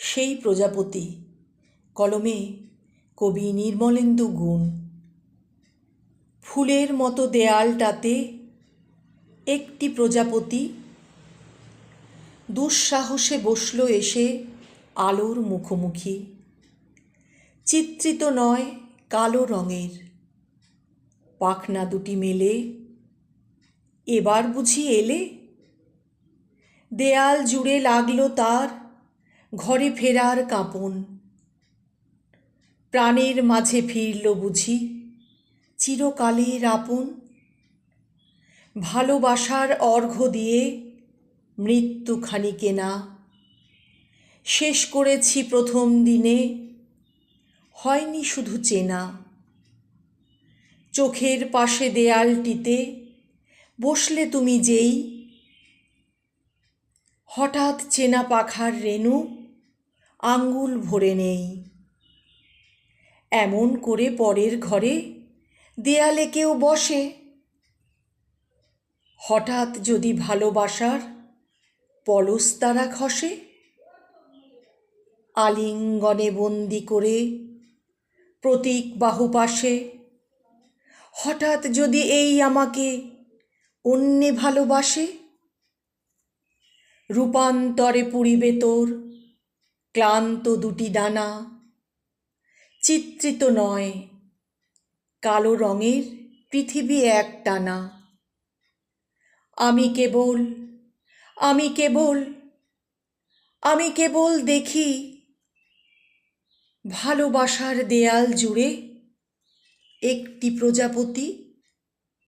সেই প্রজাপতি। কলমে কবি নির্মলেন্দু গুণ। ফুলের মতো দেয়ালটাতে একটি প্রজাপতি দুঃসাহসে বসল এসে আলোর মুখোমুখি। চিত্রিত নয়, কালো রঙের পাখনা দুটি মেলে। এবার বুঝি এলে? দেয়াল জুড়ে লাগলো তার ঘরে ফেরার কাঁপন। প্রাণের মাঝে ফিরল বুঝি চিরকালের আপন। ভালোবাসার অর্ঘ্য দিয়ে মৃত্যু খানিকে না শেষ করেছি প্রথম দিনে, হয়নি শুধু চেনা। চোখের পাশে দেয়ালটিতে বসলে তুমি যেই, হঠাৎ চেনা পাখার রেণু আঙ্গুল ভরে নেই। এমন করে পরের ঘরে দেয়ালে কেউ বসে, হঠাৎ যদি ভালোবাসার পলস্তারা খসে। আলিঙ্গনে বন্দি করে প্রতীক বাহুপাশে, হঠাৎ যদি এই আমাকে অন্যে ভালোবাসে। রূপান্তরে পুড়িবে তোর ক্লান্ত দুটি ডানা, চিত্রিত নয়, কালো রঙের পৃথিবী একটানা। আমি কেবল আমি কেবল আমি কেবল দেখি ভালোবাসার দেয়াল জুড়ে একটি প্রজাপতি।